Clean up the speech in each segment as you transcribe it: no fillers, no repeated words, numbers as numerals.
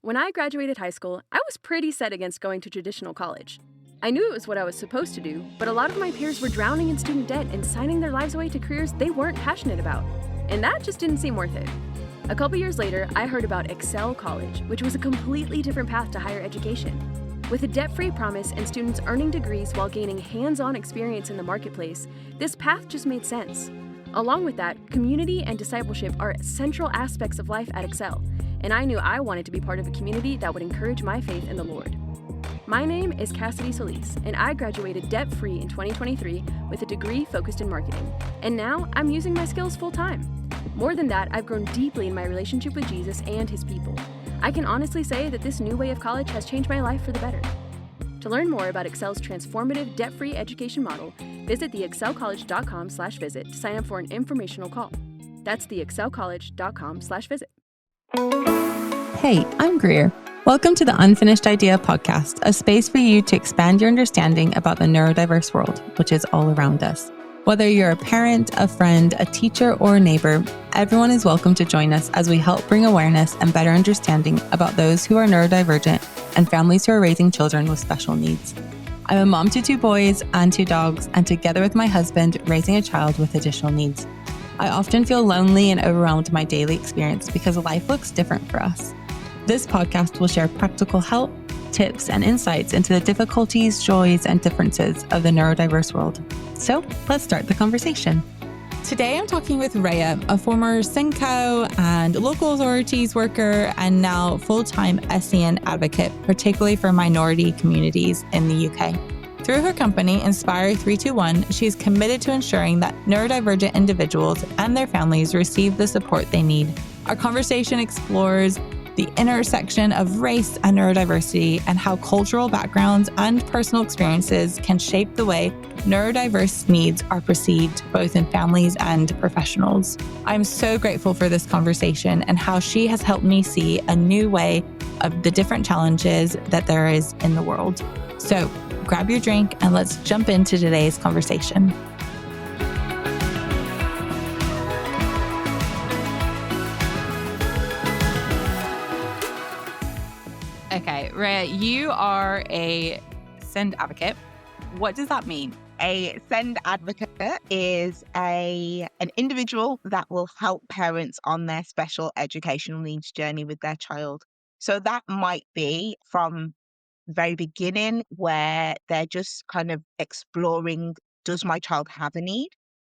When I graduated high school, I was pretty set against going to traditional college. I knew it was what I was supposed to do, but a lot of my peers were drowning in student debt and signing their lives away to careers they weren't passionate about. And that just didn't seem worth it. A couple years later, I heard about Excel College, which was a completely different path to higher education. With a debt-free promise and students earning degrees while gaining hands-on experience in the marketplace, this path just made sense. Along with that, community and discipleship are central aspects of life at Excel, and I knew I wanted to be part of a community that would encourage my faith in the Lord. My name is Cassidy Solis, and I graduated debt-free in 2023 with a degree focused in marketing, and now I'm using my skills full-time. More than that, I've grown deeply in my relationship with Jesus and his people. I can honestly say that this new way of college has changed my life for the better. To learn more about Excel's transformative debt-free education model, visit theexcelcollege.com/visit to sign up for an informational call. That's theexcelcollege.com/visit. Hey, I'm Reah. Welcome to the Unfinished Idea podcast, a space for you to expand your understanding about the neurodiverse world, which is all around us. Whether you're a parent, a friend, a teacher, or a neighbor, everyone is welcome to join us as we help bring awareness and better understanding about those who are neurodivergent and families who are raising children with special needs. I'm a mom to 2 boys and 2 dogs, and together with my husband, raising a child with additional needs. I often feel lonely and overwhelmed in my daily experience because life looks different for us. This podcast will share practical help, tips, and insights into the difficulties, joys, and differences of the neurodiverse world. So let's start the conversation. Today I'm talking with Reah, a former SENCO and local authorities worker and now full-time SEN advocate, particularly for minority communities in the UK. Through her company, Inspire 321, she's committed to ensuring that neurodivergent individuals and their families receive the support they need. Our conversation explores the intersection of race and neurodiversity and how cultural backgrounds and personal experiences can shape the way neurodiverse needs are perceived both in families and professionals. I'm so grateful for this conversation and how she has helped me see a new way of the different challenges that there is in the world. So grab your drink and let's jump into today's conversation. Okay, Reah, you are a SEND advocate. What does that mean? A SEND advocate is an individual that will help parents on their special educational needs journey with their child. So that might be from the very beginning where they're just kind of exploring, does my child have a need?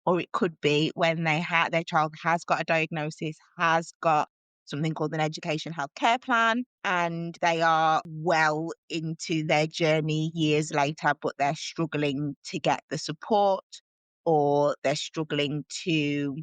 Or it could be when their child has got a diagnosis, has got something called an education health care plan, and they are well into their journey years later, but they're struggling to get the support, or they're struggling to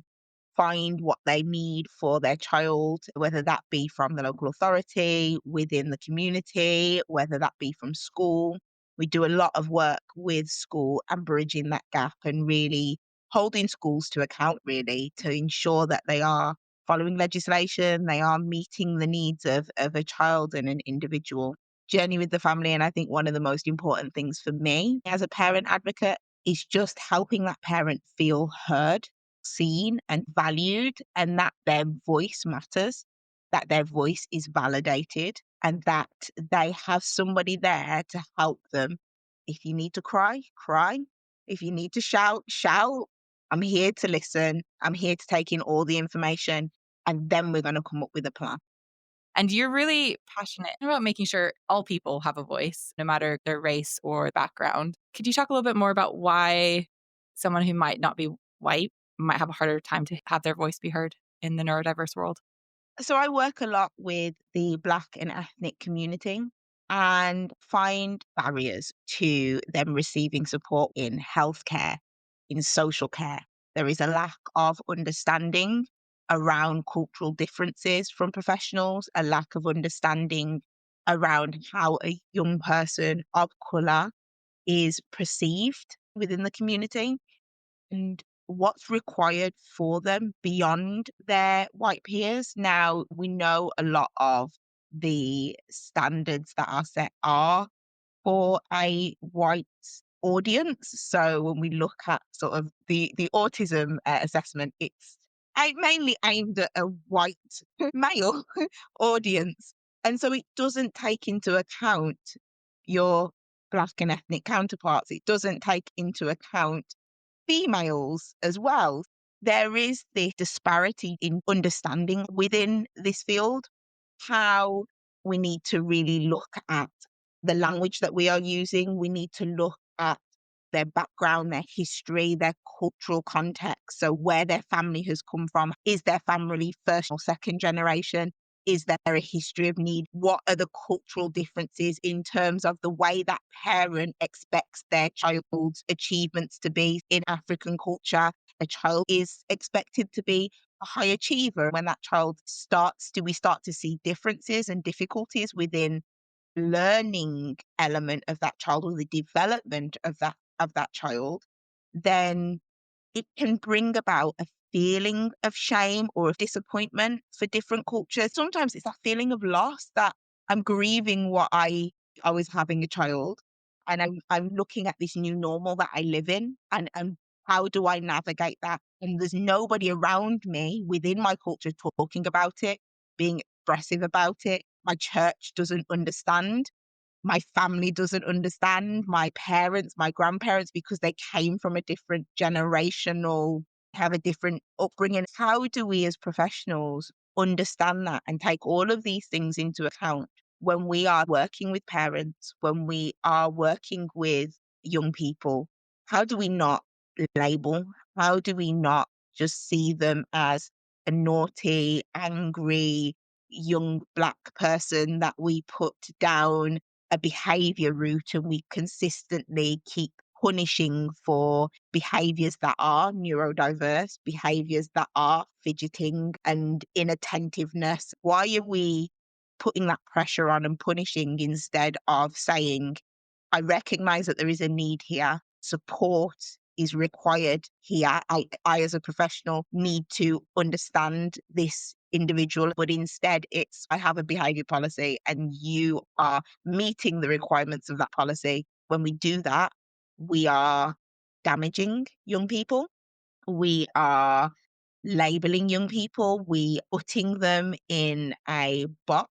find what they need for their child, whether that be from the local authority, within the community, whether that be from school. We do a lot of work with school and bridging that gap and really holding schools to account, really, to ensure that they are following legislation, they are meeting the needs of a child and an individual journey with the family. And I think one of the most important things for me as a parent advocate is just helping that parent feel heard, seen and valued, and that their voice matters, that their voice is validated, and that they have somebody there to help them. If you need to cry, cry. If you need to shout, shout. I'm here to listen. I'm here to take in all the information, and then we're going to come up with a plan. And you're really passionate about making sure all people have a voice, no matter their race or background. Could you talk a little bit more about why someone who might not be white might have a harder time to have their voice be heard in the neurodiverse world? So I work a lot with the Black and ethnic community and find barriers to them receiving support in healthcare, in social care. There is a lack of understanding around cultural differences from professionals, a lack of understanding around how a young person of colour is perceived within the community and what's required for them beyond their white peers. Now, we know a lot of the standards that are set are for a white audience. So when we look at sort of the autism assessment, it's mainly aimed at a white male audience. And so it doesn't take into account your Black and ethnic counterparts. It doesn't take into account females as well. There is this disparity in understanding within this field, how we need to really look at the language that we are using. We need to look at their background, their history, their cultural context. So, where their family has come from. Is their family first or second generation? Is there a history of need? What are the cultural differences in terms of the way that parent expects their child's achievements to be? In African culture, a child is expected to be a high achiever. When that child starts, do we start to see differences and difficulties within learning element of that child or the development of that child, then it can bring about a feeling of shame or of disappointment for different cultures. Sometimes it's that feeling of loss, that I'm grieving what I was having a child, and I'm looking at this new normal that I live in, and how do I navigate that? And there's nobody around me within my culture talking about it, being expressive about it. My church doesn't understand. My family doesn't understand, my parents, my grandparents, because they came from a different generational, have a different upbringing. How do we as professionals understand that and take all of these things into account when we are working with parents, when we are working with young people? How do we not label? How do we not just see them as a naughty, angry, young Black person that we put down a behavior route, and we consistently keep punishing for behaviors that are neurodiverse, behaviors that are fidgeting and inattentiveness? Why are we putting that pressure on and punishing instead of saying, I recognize that there is a need here. Support is required here. I, as a professional, need to understand this individual, but instead it's, I have a behavior policy and you are meeting the requirements of that policy. When we do that, we are damaging young people. We are labeling young people. We putting them in a box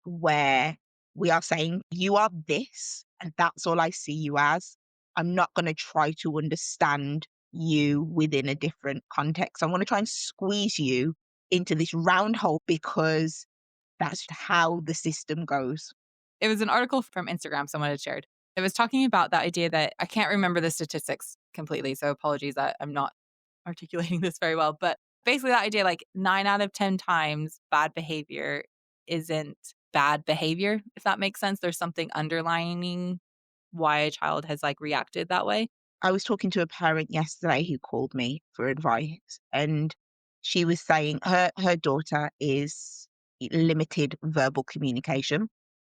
where we are saying, you are this, and that's all I see you as. I'm not going to try to understand you within a different context. I want to try and squeeze you into this round hole because that's how the system goes. It was an article from Instagram someone had shared. It was talking about that idea that I can't remember the statistics completely, so apologies that I'm not articulating this very well. But basically, that idea, like 9 out of 10 times, bad behavior isn't bad behavior, if that makes sense. There's something underlining why a child has like reacted that way. I was talking to a parent yesterday who called me for advice, and she was saying her daughter is limited verbal communication.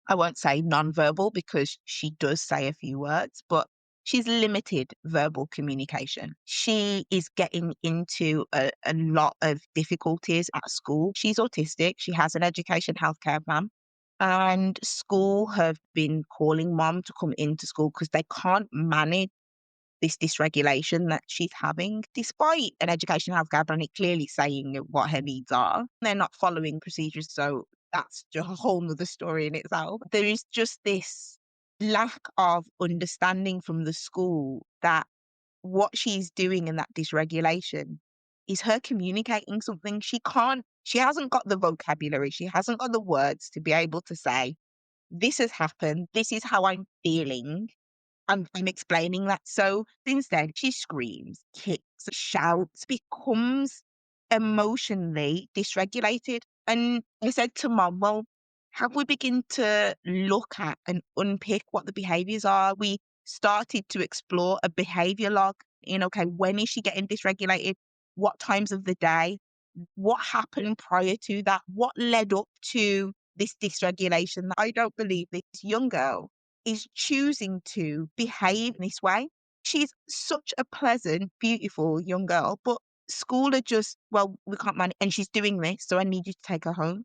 I won't say non-verbal because she does say a few words, but she's limited verbal communication. She is getting into a lot of difficulties at school. She's autistic. She has an education healthcare plan. And school have been calling mom to come into school because they can't manage this dysregulation that she's having, despite an education healthcare plan, it clearly saying what her needs are. They're not following procedures, so that's just a whole nother story in itself. There is just this lack of understanding from the school that what she's doing in that dysregulation is her communicating something. She hasn't got the vocabulary, she hasn't got the words to be able to say, this has happened, this is how I'm feeling. I'm explaining that. So instead, she screams, kicks, shouts, becomes emotionally dysregulated. And I said to mom, well, have we begin to look at and unpick what the behaviors are? We started to explore a behavior log in, okay, when is she getting dysregulated? What times of the day? What happened prior to that? What led up to this dysregulation? I don't believe this young girl is choosing to behave this way. She's such a pleasant, beautiful young girl, but school are just, well, we can't manage, and she's doing this, so I need you to take her home.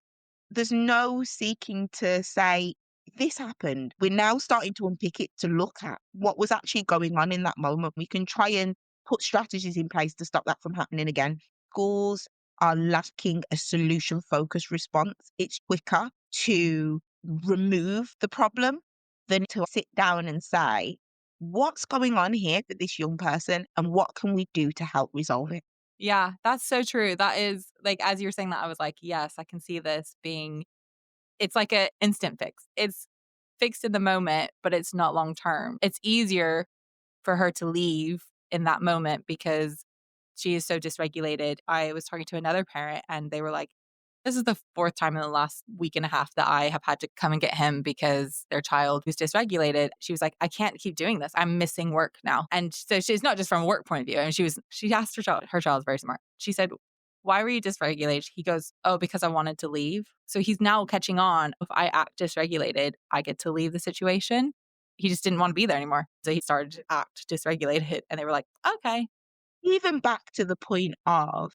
There's no seeking to say, this happened. We're now starting to unpick it to look at what was actually going on in that moment. We can try and put strategies in place to stop that from happening again. Schools are lacking a solution focused response. It's quicker to remove the problem than to sit down and say, what's going on here for this young person and what can we do to help resolve it? Yeah, that's so true. That is like, as you're saying that, I was like, yes, I can see this being, it's like a instant fix. It's fixed in the moment, but it's not long term. It's easier for her to leave in that moment because she is so dysregulated. I was talking to another parent and they were like, this is the fourth time in the last week and a half that I have had to come and get him because their child who's dysregulated. She was like, I can't keep doing this. I'm missing work now. And so she's not just from a work point of view. And she asked her child's very smart. She said, why were you dysregulated? He goes, oh, because I wanted to leave. So he's now catching on. If I act dysregulated, I get to leave the situation. He just didn't want to be there anymore. So he started to act dysregulated. And they were like, okay. Even back to the point of,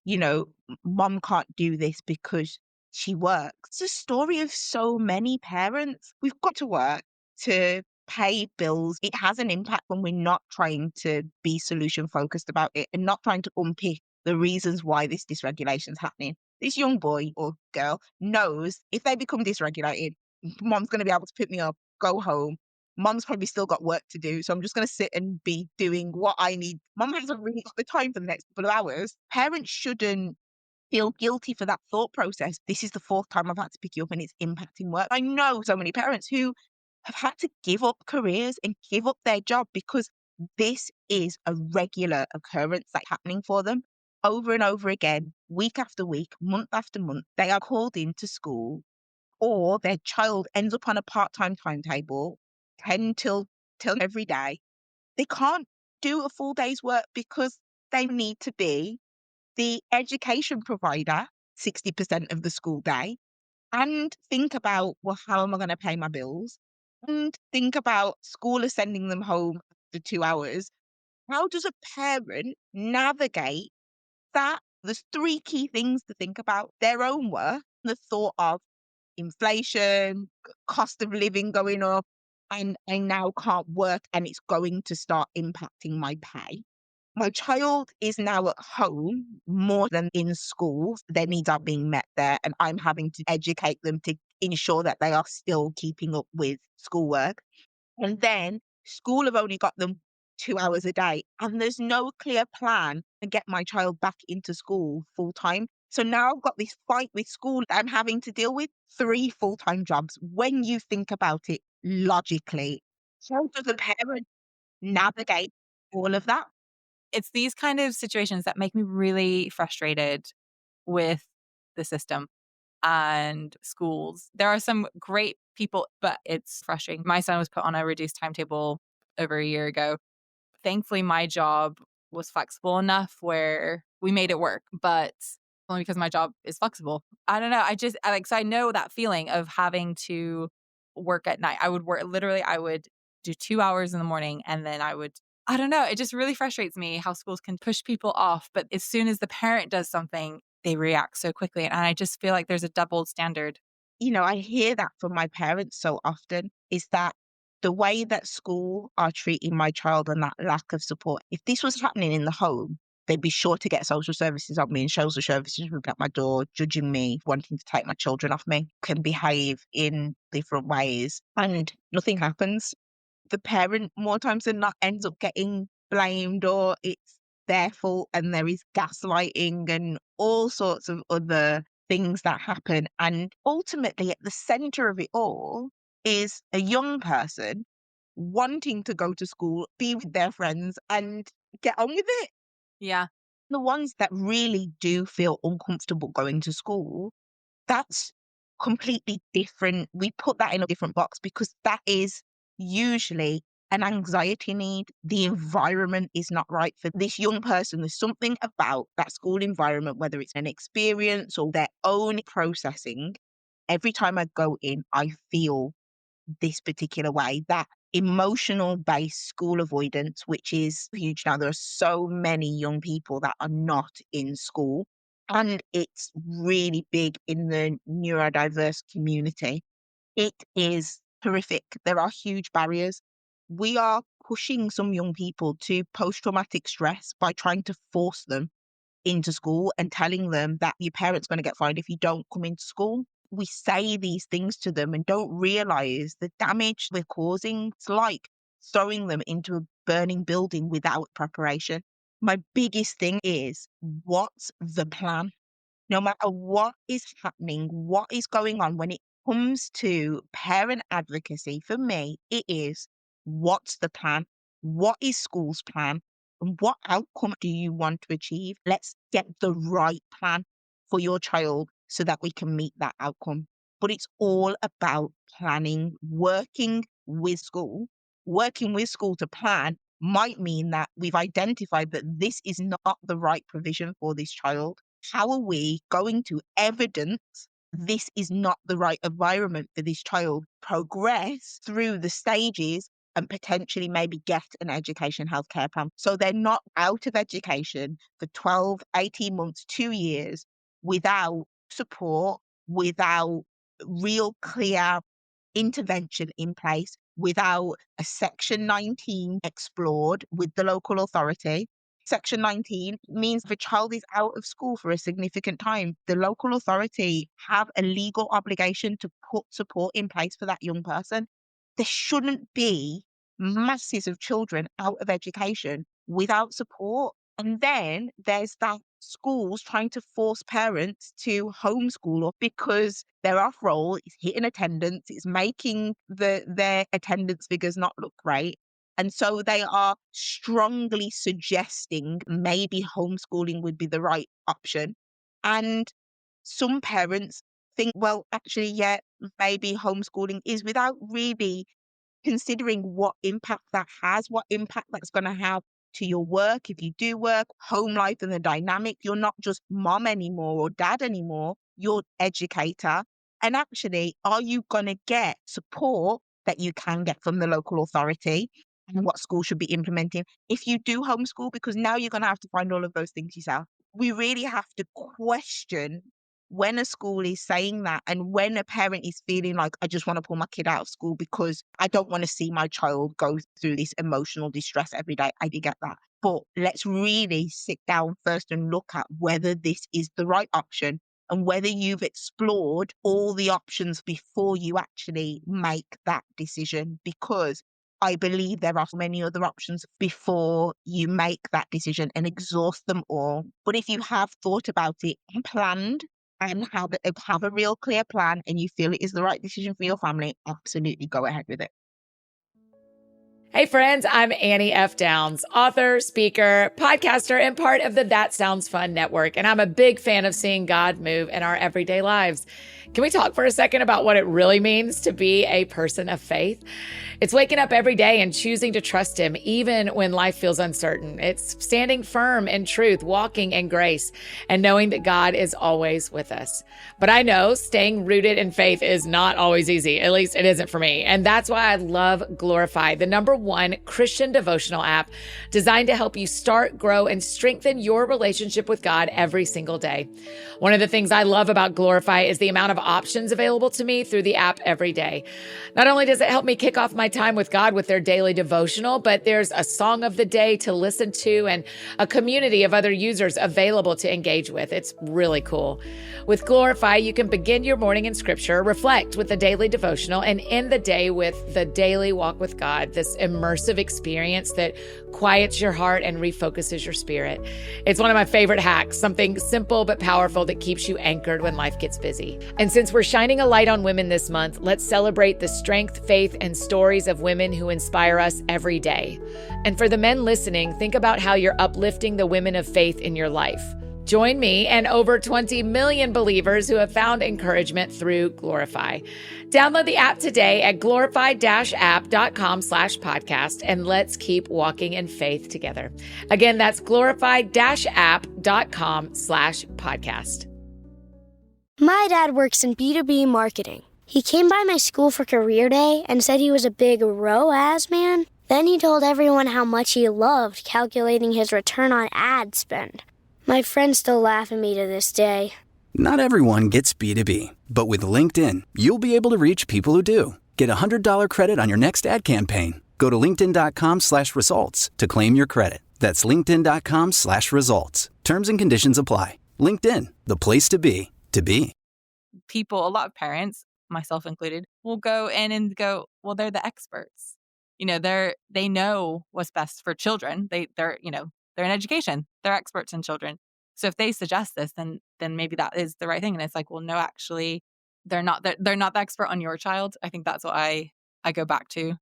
mom can't do this because she works. It's a story of so many parents. We've got to work to pay bills. It has an impact when we're not trying to be solution focused about it and not trying to unpick the reasons why this dysregulation is happening. This young boy or girl knows if they become dysregulated, mom's going to be able to pick me up, go home. Mom's probably still got work to do, so I'm just going to sit and be doing what I need. Mom hasn't really got the time for the next couple of hours. Parents shouldn't feel guilty for that thought process. This is the fourth time I've had to pick you up and it's impacting work. I know so many parents who have had to give up careers and give up their job because this is a regular occurrence that's happening for them over and over again, week after week, month after month. They are called into school or their child ends up on a part-time timetable, 10 till every day. They can't do a full day's work because they need to be the education provider 60% of the school day and think about, well, how am I going to pay my bills? And think about school is sending them home after 2 hours. How does a parent navigate that? There's three key things to think about: their own work, the thought of inflation, cost of living going up, and I now can't work and it's going to start impacting my pay. My child is now at home more than in school. Their needs are being met there, and I'm having to educate them to ensure that they are still keeping up with schoolwork. And then school have only got them 2 hours a day, and there's no clear plan to get my child back into school full time. So now I've got this fight with school that I'm having to deal with three full-time jobs. When you think about it logically, how does a parent navigate all of that? It's these kind of situations that make me really frustrated with the system and schools. There are some great people, but it's frustrating. My son was put on a reduced timetable over a year ago. Thankfully, my job was flexible enough where we made it work, but only because my job is flexible. I don't know. So I know that feeling of having to work at night. I would work, literally, I would do 2 hours in the morning and then I don't know. It just really frustrates me how schools can push people off. But as soon as the parent does something, they react so quickly. And I just feel like there's a double standard. I hear that from my parents so often is that the way that school are treating my child and that lack of support, if this was happening in the home, they'd be sure to get social services on me and social services would be at my door, judging me, wanting to take my children off me, can behave in different ways. And nothing happens. The parent more times than not ends up getting blamed or it's their fault and there is gaslighting and all sorts of other things that happen. And ultimately at the center of it all is a young person wanting to go to school, be with their friends and get on with it. Yeah. The ones that really do feel uncomfortable going to school, that's completely different. We put that in a different box because that is usually an anxiety need. The environment is not right for this young person. There's something about that school environment, whether it's an experience or their own processing. Every time I go in, I feel this particular way, that emotional based school avoidance, which is huge now. There are so many young people that are not in school, and it's really big in the neurodiverse community. It is horrific. There are huge barriers. We are pushing some young people to post traumatic stress by trying to force them into school and telling them that your parents going to get fined if you don't come into school. we say these things to them and don't realize the damage we're causing. It's like throwing them into a burning building without preparation. My biggest thing is, what's the plan? No matter what is happening, what is going on, when it comes to parent advocacy, for me, it is, what's the plan? What is school's plan? And what outcome do you want to achieve? Let's get the right plan for your child so that we can meet that outcome. But it's all about planning, working with school to plan might mean that we've identified that this is not the right provision for this child. How are we going to evidence this is not the right environment for this child, progress through the stages, and potentially maybe get an education healthcare plan? So they're not out of education for 12, 18 months, 2 years without support, without real clear intervention in place, without a Section 19 explored with the local authority. Section 19 means if a child is out of school for a significant time, the local authority have a legal obligation to put support in place for that young person. There shouldn't be masses of children out of education without support. And then there's that schools trying to force parents to homeschool up because their off roll is hitting attendance, it's making their attendance figures not look great. And so they are strongly suggesting maybe homeschooling would be the right option. And some parents think, well, actually, yeah, maybe homeschooling is, without really considering what impact that has, what impact that's going to have to your work. If you do work, home life and the dynamic, you're not just mom anymore or dad anymore, you're educator. And actually, are you going to get support that you can get from the local authority and what school should be implementing if you do homeschool? Because now you're going to have to find all of those things yourself. We really have to question when a school is saying that, and when a parent is feeling like, I just want to pull my kid out of school because I don't want to see my child go through this emotional distress every day. I did get that. But let's really sit down first and look at whether this is the right option and whether you've explored all the options before you actually make that decision. Because I believe there are many other options before you make that decision and exhaust them all. But if you have thought about it and planned, and have a real clear plan, and you feel it is the right decision for your family, absolutely go ahead with it. Hey friends, I'm Annie F. Downs, author, speaker, podcaster, and part of the That Sounds Fun network. And I'm a big fan of seeing God move in our everyday lives. Can we talk for a second about what it really means to be a person of faith? It's waking up every day and choosing to trust Him, even when life feels uncertain. It's standing firm in truth, walking in grace, and knowing that God is always with us. But I know staying rooted in faith is not always easy. At least it isn't for me. And that's why I love Glorify, the #1 Christian devotional app designed to help you start, grow, and strengthen your relationship with God every single day. One of the things I love about Glorify is the amount of options available to me through the app every day. Not only does it help me kick off my time with God with their daily devotional, but there's a song of the day to listen to and a community of other users available to engage with. It's really cool. With Glorify, you can begin your morning in scripture, reflect with the daily devotional, and end the day with the daily walk with God, this immersive experience that quiets your heart and refocuses your spirit. It's one of my favorite hacks, something simple but powerful that keeps you anchored when life gets busy. And since we're shining a light on women this month, let's celebrate the strength, faith, and stories of women who inspire us every day. And for the men listening, think about how you're uplifting the women of faith in your life. Join me and over 20 million believers who have found encouragement through Glorify. Download the app today at glorify-app.com/podcast, and let's keep walking in faith together. Again, that's glorify-app.com/podcast. My dad works in B2B marketing. He came by my school for career day and said he was a big ROAS man. Then he told everyone how much he loved calculating his return on ad spend. My friends still laugh at me to this day. Not everyone gets B2B, but with LinkedIn, you'll be able to reach people who do. Get a $100 credit on your next ad campaign. Go to linkedin.com/results to claim your credit. That's linkedin.com/results. Terms and conditions apply. LinkedIn, the place to be, to be. people, a lot of parents, myself included, will go in and go, well, they're the experts. They know what's best for children. They're in education. They're experts in children. So if they suggest this, then maybe that is the right thing. And it's like, well, no, actually, they're not the expert on your child. I think that's what I go back to.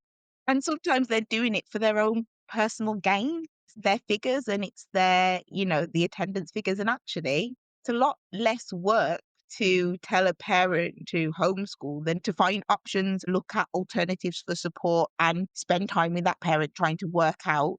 And sometimes they're doing it for their own personal gain, their figures, and it's their, the attendance figures. And actually, it's a lot less work to tell a parent to homeschool than to find options, look at alternatives for support, and spend time with that parent trying to work out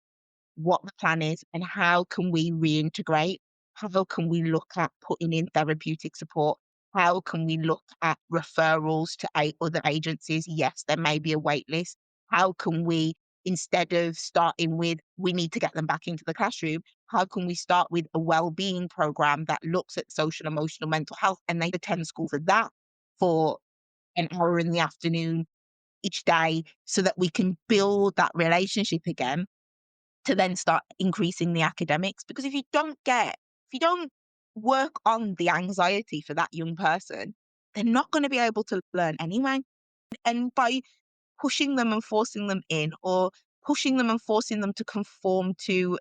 what the plan is and how can we reintegrate? How can we look at putting in therapeutic support? How can we look at referrals to other agencies? Yes, there may be a wait list. How can we, instead of starting with, we need to get them back into the classroom, how can we start with a well-being program that looks at social, emotional, mental health, and they attend school for that for an hour in the afternoon each day so that we can build that relationship again to then start increasing the academics. Because if you don't work on the anxiety for that young person, they're not going to be able to learn anyway. And by pushing them and forcing them in, or pushing them and forcing them to conform to,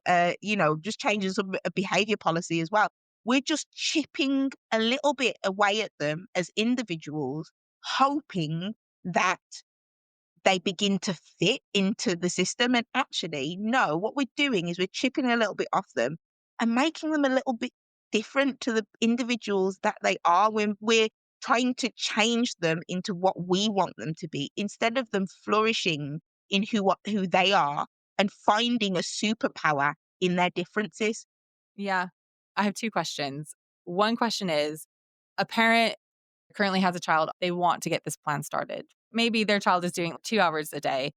just changes of a behavior policy as well, we're just chipping a little bit away at them as individuals, hoping that they begin to fit into the system. And actually, no, what we're doing is we're chipping a little bit off them and making them a little bit different to the individuals that they are when we're trying to change them into what we want them to be instead of them flourishing in who they are and finding a superpower in their differences. Yeah. I have two questions. One question is, a parent currently has a child. They want to get this plan started. Maybe their child is doing 2 hours a day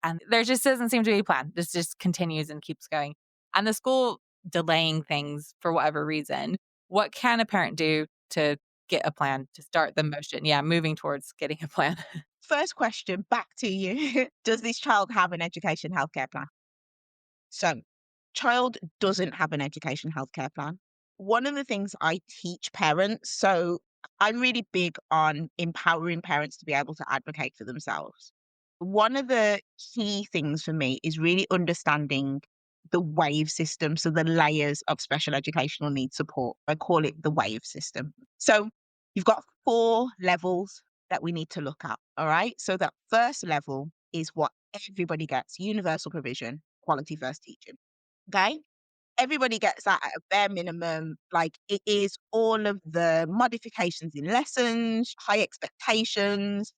and there just doesn't seem to be a plan. This just continues and keeps going. And the school delaying things for whatever reason. What can a parent do to get a plan, to start the motion? Yeah, moving towards getting a plan. First question back to you. Does this child have an education healthcare plan? So, child doesn't have an education healthcare plan. One of the things I teach parents, so I'm really big on empowering parents to be able to advocate for themselves. One of the key things for me is really understanding the wave system, so the layers of special educational needs support. I call it the wave system. So, you've got 4 levels that we need to look at. All right. So, that first level is what everybody gets: universal provision, quality first teaching. Okay. Everybody gets that at a bare minimum. Like, it is all of the modifications in lessons, high expectations,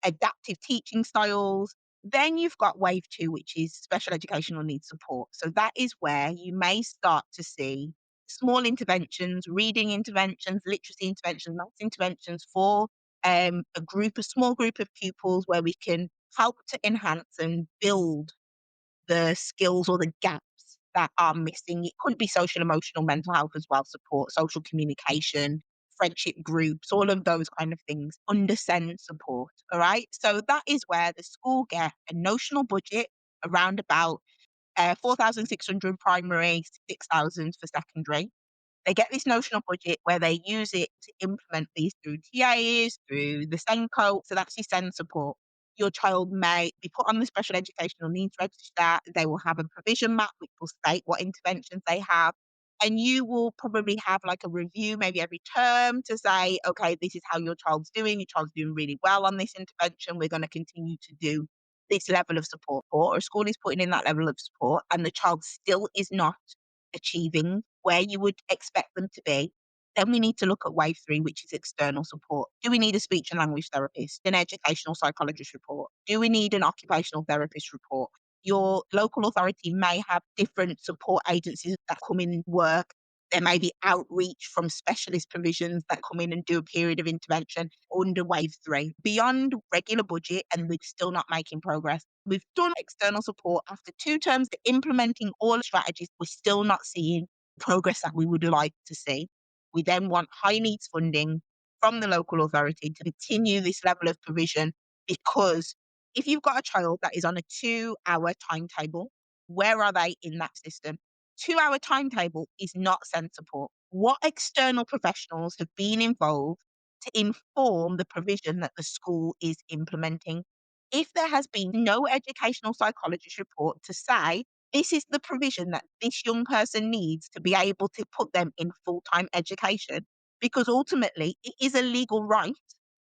adaptive teaching styles. Then you've got wave 2, which is special educational needs support. So that is where you may start to see small interventions, reading interventions, literacy interventions, maths interventions for a small group of pupils where we can help to enhance and build the skills or the gaps that are missing. It could be social, emotional, mental health as well, support, social communication, friendship groups, all of those kind of things under SEND support. All right. So that is where the school get a notional budget around about 4,600 primary, 6,000 for secondary. They get this notional budget where they use it to implement these through TAs, through the SENCO. So that's your SEND support. Your child may be put on the special educational needs register. They will have a provision map which will state what interventions they have. And you will probably have like a review maybe every term to say, okay, this is how your child's doing. Your child's doing really well on this intervention. We're going to continue to do this level of support. Or a school is putting in that level of support and the child still is not achieving where you would expect them to be, then we need to look at wave 3, which is external support. Do we need a speech and language therapist, an educational psychologist report? Do we need an occupational therapist report? Your local authority may have different support agencies that come in and work. There may be outreach from specialist provisions that come in and do a period of intervention under wave 3. Beyond regular budget, and we're still not making progress. We've done external support after 2 terms to implementing all strategies. We're still not seeing progress that we would like to see. We then want high needs funding from the local authority to continue this level of provision, because if you've got a child that is on a 2-hour timetable, where are they in that system? 2-hour timetable is not SEND support. What external professionals have been involved to inform the provision that the school is implementing. If there has been no educational psychologist report to say this is the provision that this young person needs to be able to put them in full-time education, because ultimately it is a legal right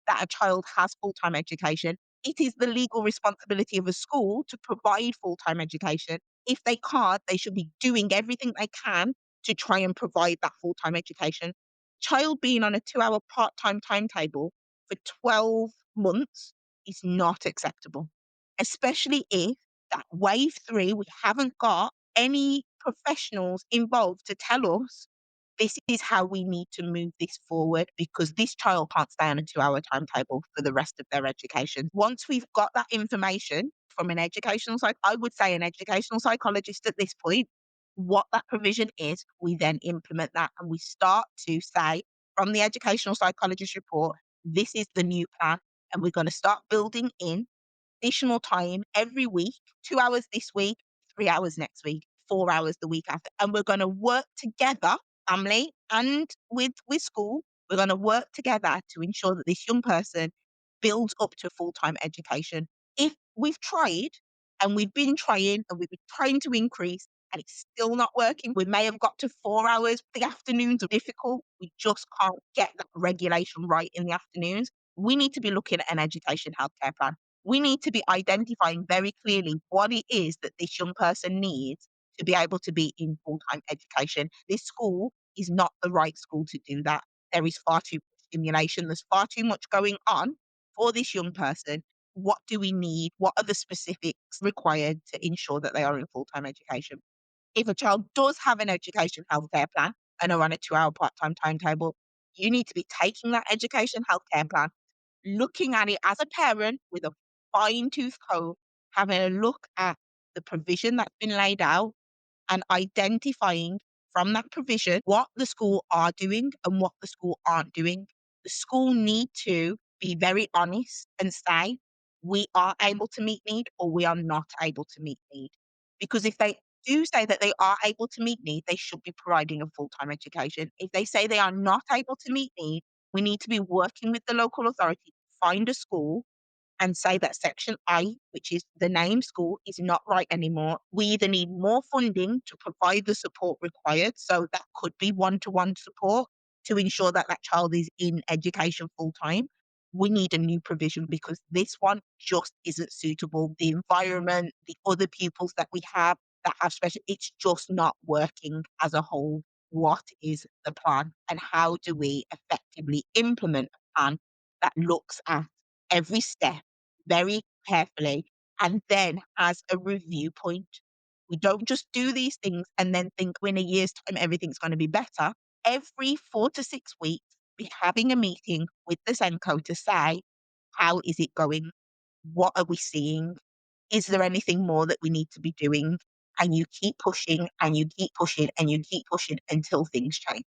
that a child has full-time education. It is the legal responsibility of a school to provide full-time education. If they can't, they should be doing everything they can to try and provide that full-time education. Child being on a 2-hour part-time timetable for 12 months is not acceptable, especially if that wave 3, we haven't got any professionals involved to tell us this is how we need to move this forward, because this child can't stay on a 2-hour timetable for the rest of their education. Once we've got that information from an I would say an educational psychologist at this point, what that provision is, we then implement that and we start to say from the educational psychologist report, this is the new plan, and we're going to start building in additional time every week, 2 hours this week, 3 hours next week, 4 hours the week after. And we're going to work together, family and with school, we're going to work together to ensure that this young person builds up to full-time education. If we've tried and we've been trying and we've been trying to increase and it's still not working, we may have got to 4 hours. The afternoons are difficult. We just can't get that regulation right in the afternoons. We need to be looking at an education healthcare plan. We need to be identifying very clearly what it is that this young person needs to be able to be in full-time education. This school is not the right school to do that. There is far too much stimulation. There's far too much going on for this young person. What do we need? What are the specifics required to ensure that they are in full-time education? If a child does have an education healthcare plan and are on a 2-hour part-time timetable, you need to be taking that education healthcare plan, looking at it as a parent with a fine-tooth comb, having a look at the provision that's been laid out and identifying from that provision what the school are doing and what the school aren't doing. The school need to be very honest and say, we are able to meet need or we are not able to meet need. Because if they do say that they are able to meet need, they should be providing a full-time education. If they say they are not able to meet need, we need to be working with the local authority to find a school and say that Section I, which is the name school, is not right anymore. We either need more funding to provide the support required, so that could be one-to-one support to ensure that that child is in education full-time. We need a new provision because this one just isn't suitable. The environment, the other pupils that we have that have special, it's just not working as a whole. What is the plan and how do we effectively implement a plan that looks at every step very carefully and then as a review point? We don't just do these things and then think in a year's time everything's going to be better. Every 4 to 6 weeks, be having a meeting with the SENCO to say, how is it going? What are we seeing? Is there anything more that we need to be doing? And you keep pushing and you keep pushing and you keep pushing until things change.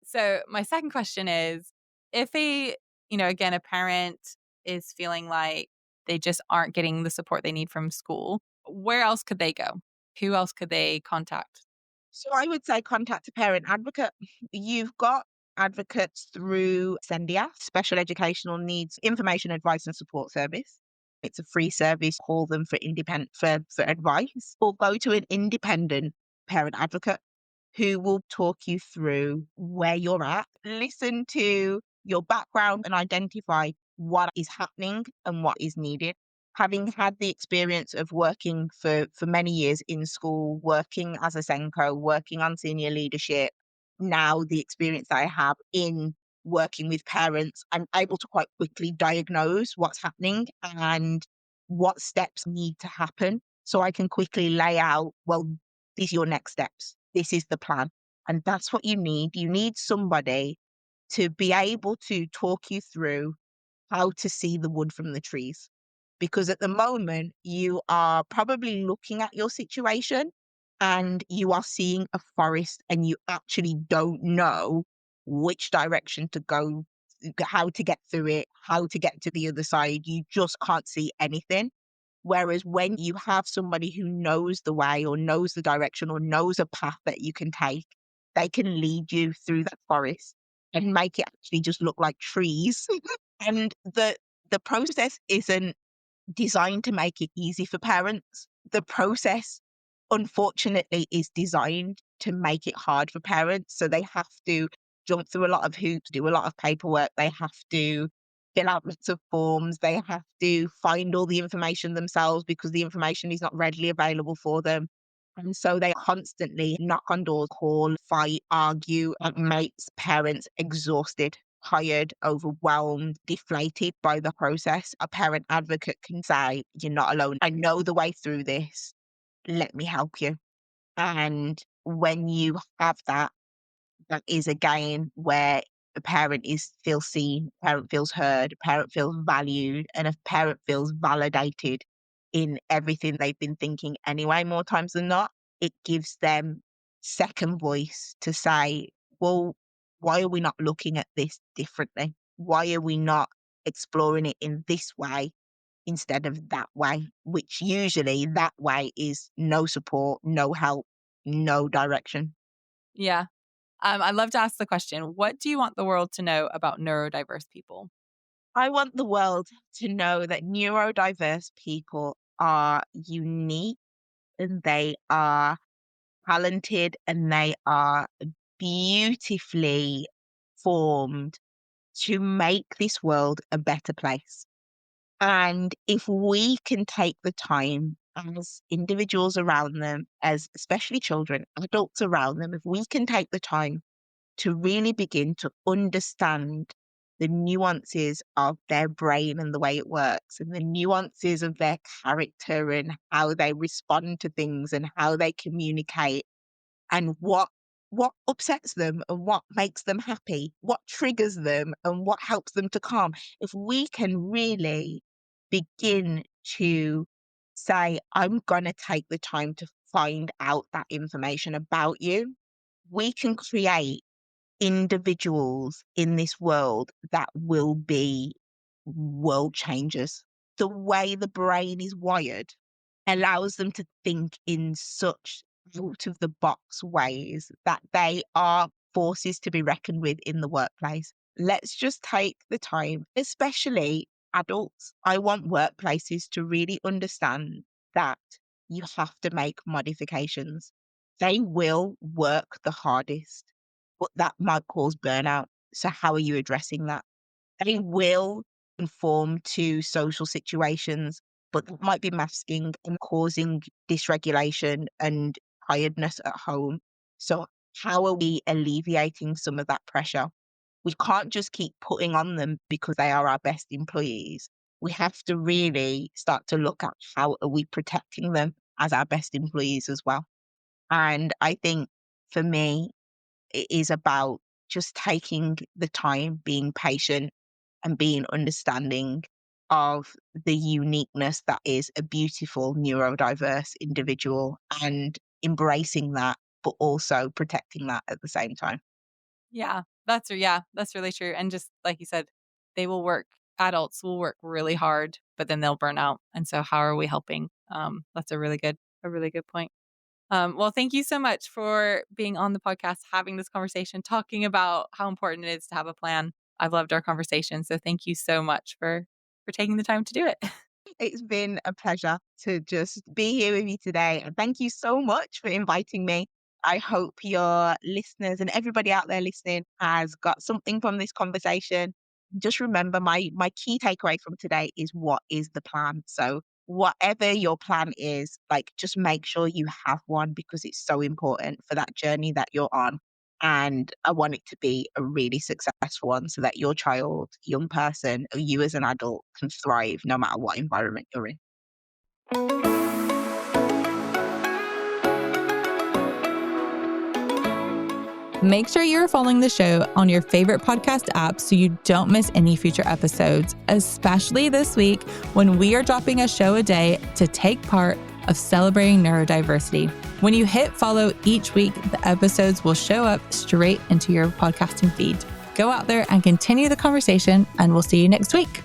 So my second question is, if again, a parent is feeling like they just aren't getting the support they need from school, where else could they go? Who else could they contact? So I would say contact a parent advocate. You've got advocates through SENDIA, Special Educational Needs Information, Advice and Support Service. It's a free service. Call them for advice, or go to an independent parent advocate who will talk you through where you're at, listen to your background and identify what is happening and what is needed. Having had the experience of working for many years in school, working as a SENCO, working on senior leadership, now the experience I have in working with parents, I'm able to quite quickly diagnose what's happening and what steps need to happen. So I can quickly lay out, well, these are your next steps. This is the plan. And that's what you need. You need somebody to be able to talk you through how to see the wood from the trees. Because at the moment, you are probably looking at your situation and you are seeing a forest and you actually don't know which direction to go, how to get through it, how to get to the other side. You just can't see anything. Whereas when you have somebody who knows the way or knows the direction or knows a path that you can take, they can lead you through that forest and make it actually just look like trees. And the process isn't designed to make it easy for parents. The process, unfortunately, is designed to make it hard for parents. So they have to jump through a lot of hoops, do a lot of paperwork. They have to fill out lots of forms. They have to find all the information themselves because the information is not readily available for them. And so they constantly knock on doors, call, fight, argue, and makes parents exhausted, tired, overwhelmed, deflated by the process. A parent advocate can say, "You're not alone. I know the way through this. Let me help you." And when you have that, that is again where a parent feels seen, a parent feels heard, a parent feels valued, and a parent feels validated in everything they've been thinking anyway, more times than not. It gives them second voice to say, well, why are we not looking at this differently? Why are we not exploring it in this way instead of that way? Which usually that way is no support, no help, no direction. Yeah. I'd love to ask the question, what do you want the world to know about neurodiverse people? I want the world to know that neurodiverse people are unique and they are talented and they are beautifully formed to make this world a better place. And if we can take the time as individuals around them, as especially children, adults around them, if we can take the time to really begin to understand the nuances of their brain and the way it works, and the nuances of their character and how they respond to things and how they communicate, and what upsets them and what makes them happy, what triggers them and what helps them to calm. If we can really begin to say, I'm going to take the time to find out that information about you, we can create individuals in this world that will be world changers. The way the brain is wired allows them to think in such out of the box ways that they are forces to be reckoned with in the workplace. Let's just take the time, especially adults. I want workplaces to really understand that you have to make modifications. They will work the hardest, but that might cause burnout. So how are you addressing that? They will conform to social situations, but that might be masking and causing dysregulation and tiredness at home. So how are we alleviating some of that pressure? We can't just keep putting on them because they are our best employees. We have to really start to look at how are we protecting them as our best employees as well. And I think for me, it is about just taking the time, being patient and being understanding of the uniqueness that is a beautiful neurodiverse individual and embracing that, but also protecting that at the same time. Yeah, that's really true. And just like you said, adults will work really hard, but then they'll burn out. And so how are we helping? That's a really good point. Well, thank you so much for being on the podcast, having this conversation, talking about how important it is to have a plan. I've loved our conversation. So thank you so much for taking the time to do it. It's been a pleasure to just be here with you today. And thank you so much for inviting me. I hope your listeners and everybody out there listening has got something from this conversation. Just remember my key takeaway from today is, what is the plan? So whatever your plan is, like, just make sure you have one because it's so important for that journey that you're on. And I want it to be a really successful one so that your child, young person, or you as an adult can thrive no matter what environment you're in. Make sure you're following the show on your favorite podcast app so you don't miss any future episodes, especially this week when we are dropping a show a day to take part of celebrating neurodiversity. When you hit follow each week, the episodes will show up straight into your podcasting feed. Go out there and continue the conversation, and we'll see you next week.